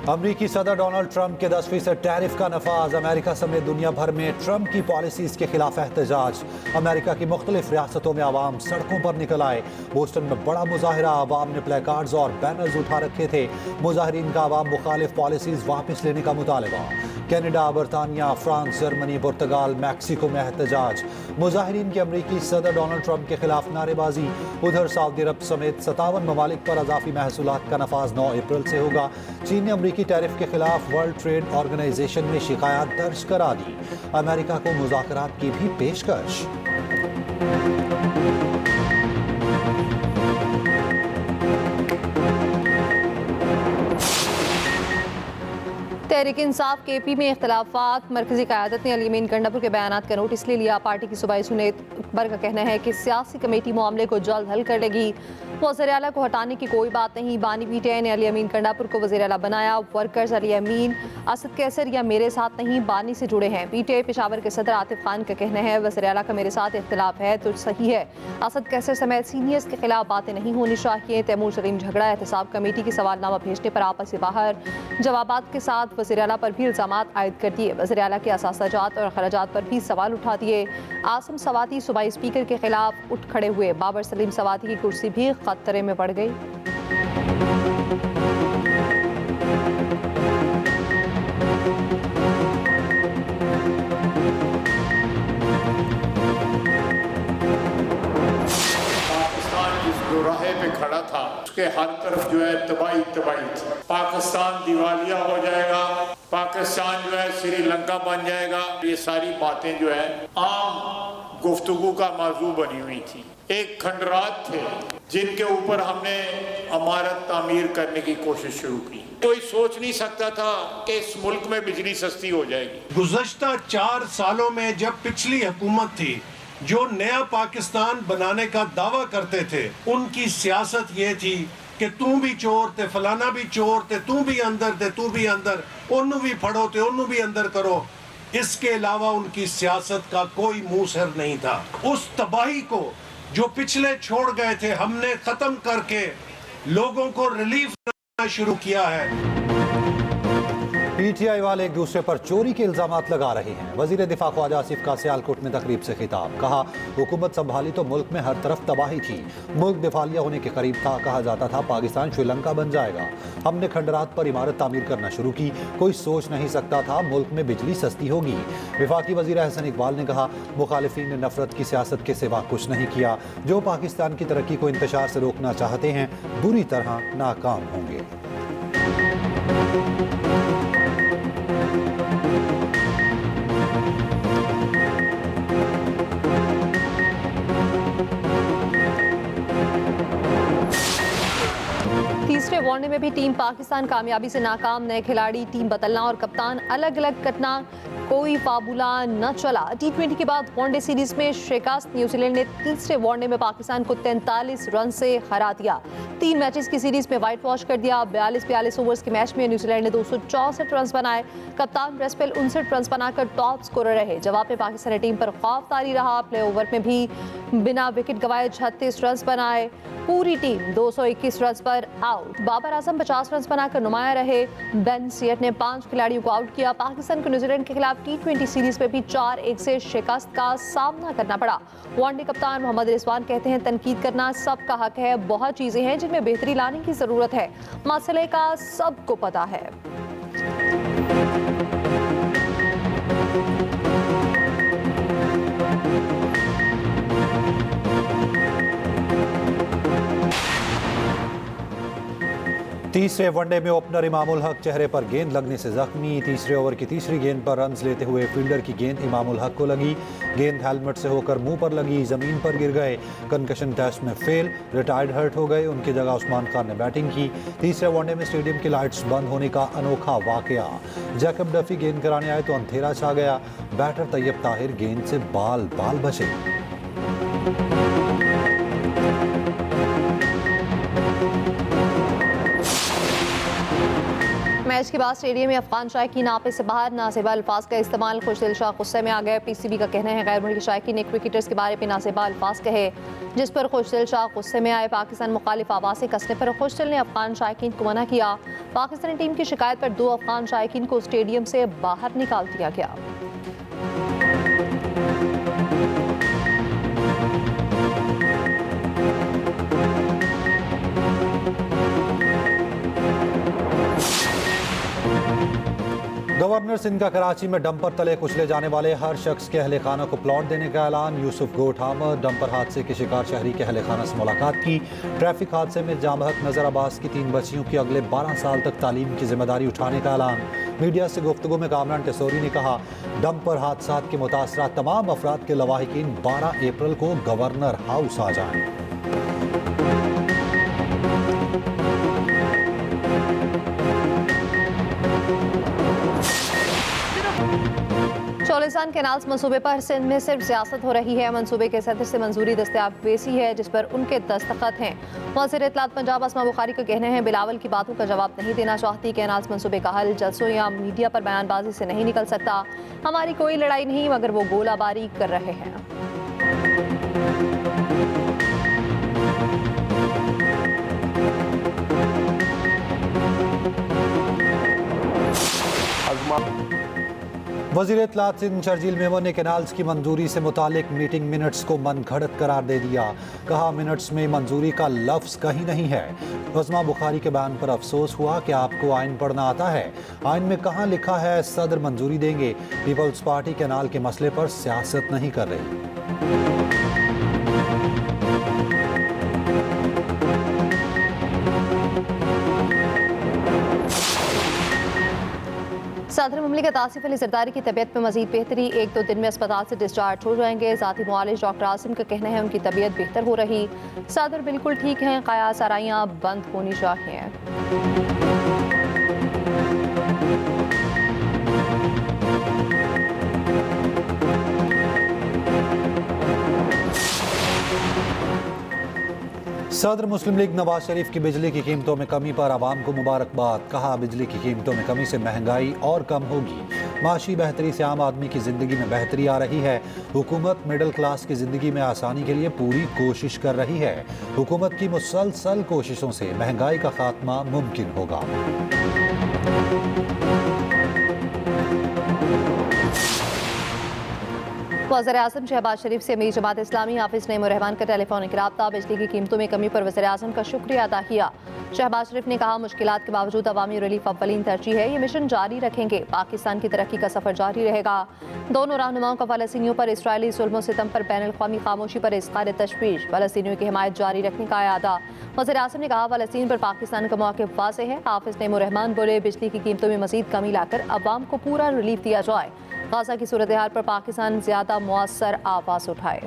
अमरीकी सदर Donald Trump के 10% टैरिफ का नफाज। अमेरिका समेत दुनिया भर में ट्रंप की पॉलिसीज के खिलाफ एहतजाज। अमेरिका की मुख्तलिफ रियासतों में आवाम सड़कों पर निकल आए। बोस्टन में बड़ा मुजाहरा, आवाम ने प्लेकार्ड्स और बैनर्स उठा रखे थे। मुजाहरीन का आवाम मुखालिफ पॉलिसीज वापस लेने का मुतालबा। कनाडा, बरतानिया, फ्रांस, जर्मनी, पुर्तगाल, मैक्सिको में एहतजाज। मुजाहरीन की अमरीकी सदर डोनाल्ड ट्रंप के खिलाफ नारेबाजी। उधर सऊदी अरब समेत 57 ममालिक पर अजाफी महसूलात का नफाज 9 अप्रैल से होगा। चीन ने अमरीकी टैरिफ के खिलाफ वर्ल्ड ट्रेड ऑर्गेनाइजेशन में शिकायत दर्ज करा दी। अमेरिका को मुज़ाकरात की भी पेशकश। तहरीक इंसाफ केपी में इख्तलाफात। मरकजी क़यादत ने अली अमीन गंडापुर के बयानात का नोटिस ले लिया। पार्टी की सूबाई सुनेत अकबर का कहना है कि सियासी कमेटी मामले को जल्द हल कर लेगी। वज़ीर आला को हटाने की कोई बात नहीं। बानी पीटीआई ने अली अमीन गंडापुर को वज़ीर आला बनाया। वर्कर्स अली अमीन, असद कैसर या मेरे साथ नहीं, बानी से जुड़े हैं। पीटीआई पेशावर के सदर आतिफ खान का कहना है वज़ीर आला का मेरे साथ इख्तलाफ है तो सही है। असद कैसर समेत सीनियर्स के खिलाफ बातें नहीं होनी चाहिए। तैमूर सलीम झगड़ा एहतसाब कमेटी की सवालनामा भेजने पर आपस से बाहर। जवाबात के साथ वज़ीर आला पर भी इल्ज़ामात आयद कर दिए। वज़ीर आला के असासाजात और खराजात पर भी सवाल उठा दिए। आसिम सवाती सूबाई स्पीकर के खिलाफ उठ खड़े हुए। बाबर सलीम सवाती की कुर्सी भी खतरे में पड़ गई। राहे पे खड़ा था, उसके हर तरफ जो है तबाही तबाही थी। पाकिस्तान दिवालिया हो जाएगा, पाकिस्तान जो है श्रीलंका बन जाएगा, ये सारी बातें जो है आम गुफ्तगू का मौजू बनी हुई थी। एक खंडरात थे जिनके ऊपर हमने इमारत तामीर करने की कोशिश शुरू की। कोई सोच नहीं सकता था कि इस मुल्क में बिजली सस्ती हो जाएगी। गुज़श्ता 4 सालों में जब पिछली हुकूमत थी जो नया पाकिस्तान बनाने का दावा करते थे, उनकी सियासत ये थी कि तू भी चोर थे, फलाना भी चोर थे, तू भी अंदर थे, तू भी अंदर, उन्हों भी फड़ो थे, उन्हों भी अंदर करो। इसके अलावा उनकी सियासत का कोई मुंह सिर नहीं था। उस तबाही को जो पिछले छोड़ गए थे, हमने खत्म करके लोगों को रिलीफ देना शुरू किया है। पीटीआई वाले एक दूसरे पर चोरी के इल्जामात लगा रहे हैं। वजीर दिफा ख्वाजा आसिफ का सियालकोट में तकरीब से खिताब। कहा, हुकूमत संभाली तो मुल्क में हर तरफ तबाही थी, मुल्क दिफालिया होने के करीब था। कहा जाता था पाकिस्तान श्रीलंका बन जाएगा। हमने खंडरात पर इमारत तामीर करना शुरू की। कोई सोच नहीं सकता था मुल्क में बिजली सस्ती होगी। वफाकी वजीर अहसन इकबाल ने कहा, मुखालिफिन ने नफरत की सियासत के सिवा कुछ नहीं किया। जो पाकिस्तान की तरक्की को इंतशार से रोकना चाहते हैं बुरी तरह नाकाम होंगे। तीसरे वनडे में भी टीम पाकिस्तान कामयाबी से नाकाम। नए खिलाड़ी, टीम बदलना और कप्तान अलग अलग कटना, कोई फाबुला न चला। T20 के बाद वनडे सीरीज में शिकस्त। न्यूजीलैंड ने तीसरे वनडे में पाकिस्तान को 43 रन से हरा दिया। 3 मैचेस की सीरीज में वाइट वॉश कर दिया। 42 ओवर्स के मैच में न्यूजीलैंड ने 264 रन बनाए। कप्तान ब्रेसवेल 59 रन बनाकर टॉप स्कोरर रहे। जवाब में पाकिस्तानी टीम पर खौफ तारी रहा। प्ले ओवर में भी बिना विकेट गंवाए 36 रन बनाए। पूरी टीम 221 रन पर आउट। बाबर आजम 50 रन बनाकर नुमाया रहे। बेन सियट ने 5 खिलाड़ियों को आउट किया। पाकिस्तान को न्यूजीलैंड के खिलाफ T20 सीरीज में भी 4-1 से शिकस्त का सामना करना पड़ा। वनडे कप्तान मोहम्मद रिजवान कहते हैं, तनकीद करना सबका हक है, बहुत चीजें हैं जिनमें बेहतरी लाने की जरूरत है, मसले का सबको पता है। तीसरे वनडे में ओपनर इमामुल हक चेहरे पर गेंद लगने से जख्मी। तीसरे ओवर की तीसरी गेंद पर रन्स लेते हुए फील्डर की गेंद इमामुल हक को लगी। गेंद हेलमेट से होकर मुंह पर लगी, जमीन पर गिर गए। कंकशन टेस्ट में फेल, रिटायर्ड हर्ट हो गए। उनकी जगह उस्मान खान ने बैटिंग की। तीसरे वनडे में स्टेडियम की लाइट्स बंद होने का अनोखा वाकया। जैकब डफी गेंद कराने आए तो अंधेरा छा गया। बैटर तैयब ताहिर गेंद से बाल बाल बचे। मैच के बाद स्टेडियम में अफगान शायकीन आपस से बाहर नासेबा अल्फाज का इस्तेमाल। खुशदिल शाह गुस्से में आ गए। पीसीबी का कहना है गैर मुल्की शायकीन ने क्रिकेटर्स के बारे में नासेबा अल्फाज कहे, जिस पर खुशदिल शाह गुस्से में आए। पाकिस्तान मुखालिफ आवाज़ें कसने पर खुशदिल ने अफगान शायकीन को मना किया। पाकिस्तानी टीम की शिकायत पर 2 अफगान शायकीन को स्टेडियम से बाहर निकाल दिया गया। गवर्नर सिंध का कराची में डंपर तले कुचले जाने वाले हर शख्स के अहले खाना को प्लॉट देने का ऐलान। यूसुफ गोट हामद डंपर हादसे के शिकार शहरी के अहले खाना से मुलाकात की। ट्रैफिक हादसे में जामहक नजर अब्बास की 3 बच्चियों की अगले 12 साल तक तालीम की जिम्मेदारी उठाने का ऐलान। मीडिया से गुफ्तगू में कामरान टेसोरी ने कहा, डंपर हादसा के मुतासरा तमाम अफराद के लवाहिकीन 12 अप्रैल को गवर्नर हाउस आ जाएं। चौलिस्तान कैनाल्स मंसूबे पर सिंध में सिर्फ सियासत हो रही है। मंसूबे के सदर से मंजूरी दस्तयाब बेसी है, जिस पर उनके दस्तखत हैं। वज़ीर इत्तलात पंजाब अस्मा बुखारी का कहना है, बिलावल की बातों का जवाब नहीं देना चाहती। कैनाल्स मंसूबे का हल जलसों या मीडिया पर बयानबाजी से नहीं निकल सकता। हमारी कोई लड़ाई नहीं, मगर वो गोलाबारी कर रहे हैं। वज़ीर इत्तलात सिंध शर्जील मेमन ने कैनाल्स की मंजूरी से मुतालिक मीटिंग मिनट्स को मनगढ़ंत करार दे दिया। कहा, मिनट्स में मंजूरी का लफ्ज़ कहीं नहीं है। अस्मा बुखारी के बयान पर अफसोस हुआ कि आपको आइन पढ़ना आता है। आइन में कहाँ लिखा है सदर मंजूरी देंगे। पीपल्स पार्टी कैनाल के मसले पर सियासत नहीं कर रही। सदर मुमलिकत आसिफ अली जरदारी की तबीयत में मजीद बेहतरी। 1-2 दिन में अस्पताल से डिस्चार्ज हो जाएंगे। ज़ाती मुआलिज डॉक्टर आसिम का कहना है उनकी तबीयत बेहतर हो रही। सदर बिल्कुल ठीक हैं, कयास आराइयाँ बंद होनी चाहिए। सदर मुस्लिम लीग नवाज शरीफ की बिजली की कीमतों में कमी पर आवाम को मुबारकबाद। कहा, बिजली की कीमतों में कमी से महंगाई और कम होगी। माशी बेहतरी से आम आदमी की जिंदगी में बेहतरी आ रही है। हुकूमत मिडिल क्लास की जिंदगी में आसानी के लिए पूरी कोशिश कर रही है। हुकूमत की मुसलसल कोशिशों से महंगाई का खात्मा मुमकिन होगा। वज़ीर आज़म शहबाज शरीफ से अमीर जमात इस्लामी हाफिज नईम उर रहमान का टेलीफोनिक रब्ता। बिजली की कीमतों में कमी पर वज़ीर आज़म का शुक्रिया अदा किया। शहबाज शरीफ ने कहा, मुश्किलात के बावजूद अवामी रिलीफ अव्वलीन तरजीह है। ये मिशन जारी रखेंगे। पाकिस्तान की तरक्की का सफर जारी रहेगा। दोनों रहनुमाओं का फ़लस्तीनियों पर इसराइली जुल्म सितम पर बैनुल-अक़वामी खामोशी पर इज़हार तशवीश। फ़लस्तीनियों की हिमायत जारी रखने का अयादा। वज़ीर आज़म ने कहा, फ़लस्तीन पर पाकिस्तान का मौक़िफ़ वाज़ेह है। हाफिज नईम उर रहमान बोले, बिजली की कीमतों में मज़ीद कमी लाकर अवाम को पूरा रिलीफ दिया जाए। गाज़ा की सूरत हाल पर पाकिस्तान ज़्यादा मुअस्सर आवाज़ उठाए।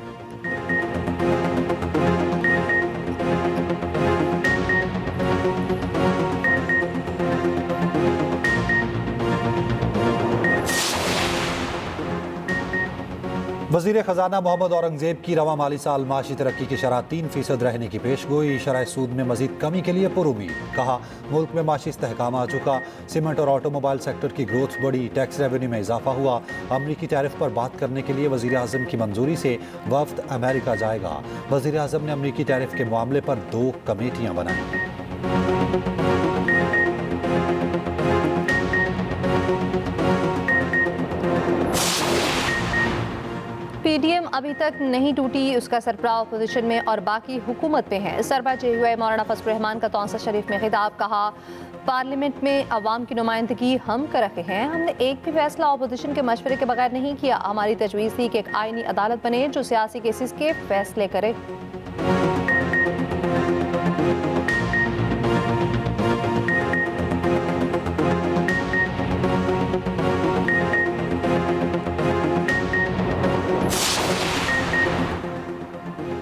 वज़ीर ख़जाना मोहम्मद औरंगज़ेब की रवा माली साल माशी तरक्की की शरह 3% रहने की पेशगोई। शरह सूद में मज़ीद कमी के लिए पुरुमीद। कहा, मुल्क में माशी इस्तेहकाम आ चुका। सीमेंट और ऑटोमोबाइल सेक्टर की ग्रोथ बढ़ी। टैक्स रेवेन्यू में इजाफा हुआ। अमरीकी टैरिफ पर बात करने के लिए वज़ीर आज़म की मंजूरी से वफ्द अमेरिका जाएगा। वज़ीर आज़म ने अमरीकी टैरिफ के मामले पर 2 कमेटियाँ बनाई। पीडीएम अभी तक नहीं टूटी, उसका सरबराह अपोजिशन में और बाकी हुकूमत में है। सरबराह JUI मौलाना फजल रहमान का तौसा शरीफ में खिताब। कहा, पार्लियामेंट में अवाम की नुमाइंदगी हम कर रहे हैं। हमने एक भी फैसला अपोजिशन के मशवरे के बगैर नहीं किया। हमारी तजवीज़ थी कि एक आईनी अदालत बने जो सियासी केसेस के फैसले करे।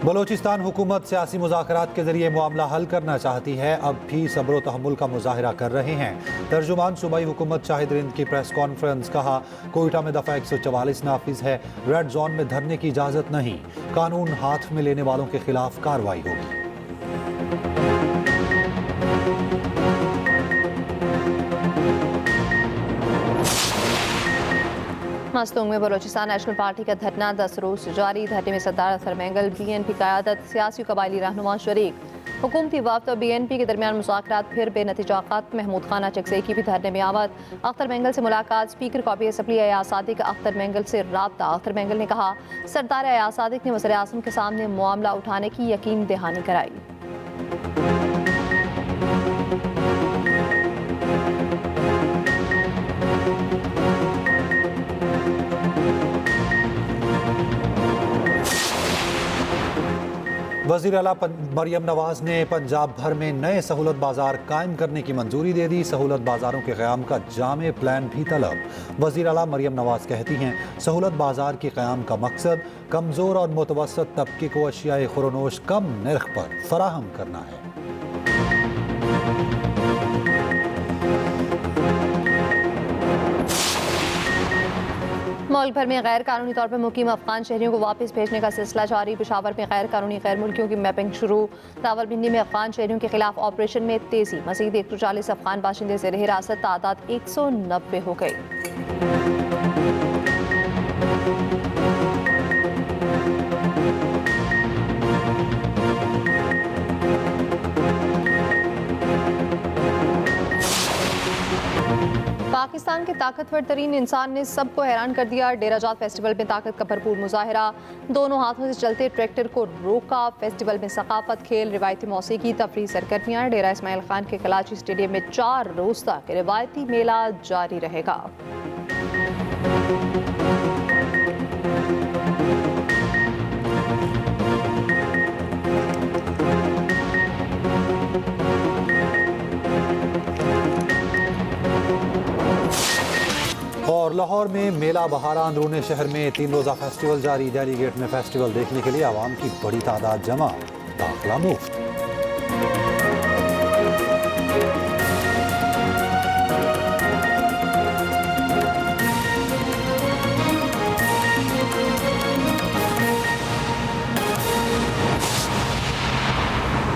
बलोचिस्तान हुकूमत सियासी मुज़ाकरात के जरिए मामला हल करना चाहती है। अब भी सब्र व तहम्मुल का मुजाहिरा कर रहे हैं। तर्जुमान सूबाई हुकूमत शाहिद रिंद की प्रेस कॉन्फ्रेंस। कहा, कोयटा में दफ़ा 144 नाफिज है। रेड जोन में धरने की इजाज़त नहीं। कानून हाथ में लेने वालों के खिलाफ कार्रवाई होगी। मस्तूंग में बलोचिस्तान नेशनल पार्टी का धरना 10 रोज से जारी। धरने में सरदार अख्तर मेंगल, BNP क़यादत, सियासी कबायली रहनुमा शरीक। हुकूमती वफ्द और BNP के दरमियान मुज़ाकरात फिर बेनतीजा खत्म। महमूद खान चकसे की भी धरने में आवत। अख्तर मेंगल से मुलाकात। स्पीकर कौमी असम्बली अयाज सादिक अख्तर मेंगल से राब्ता। अख्तर मेंगल ने कहा, सरदार अयाज सादिक ने वज़ीर आज़म के सामने मामला उठाने की यकीन दहानी कराई। वज़ीर आला मरियम नवाज ने पंजाब भर में नए सहूलत बाजार कायम करने की मंजूरी दे दी। सहूलत बाजारों के क़याम का जामे प्लान भी तलब। वज़ीर आला मरियम नवाज कहती हैं, सहूलत बाजार के क़याम का मकसद कमज़ोर और मुतवस्सत तबके को अशियाए खुरोनोश कम नर्ख पर फराहम करना है। मुल्क भर में गैर कानूनी तौर पर मुकीम अफगान शहरियों को वापस भेजने का सिलसिला जारी। पेशावर में गैर कानूनी गैर मुल्कियों की मैपिंग शुरू। रावलपिंडी में अफगान शहरियों के खिलाफ ऑपरेशन में तेजी। मजीद 140 अफगान बाशिंदे ज़ेर हिरासत, तादाद 190 हो गई। पाकिस्तान के ताकतवर तरीन इंसान ने सबको हैरान कर दिया। डेराजात फेस्टिवल में ताकत का भरपूर मुजाहिरा। दोनों हाथों से चलते ट्रैक्टर को रोका। फेस्टिवल में सकाफत, खेल, रिवायती मौसीकी, तफरीह सरगर्मियाँ। डेरा इस्माइल खान के कलाची स्टेडियम में 4 रोज तक रिवायती मेला जारी रहेगा। और लाहौर में मेला बहारा अंदरूनी शहर में 3 रोज़ा फेस्टिवल जारी। दिल्ली गेट में फेस्टिवल देखने के लिए आवाम की बड़ी तादाद जमा। दाखिला मुफ्त।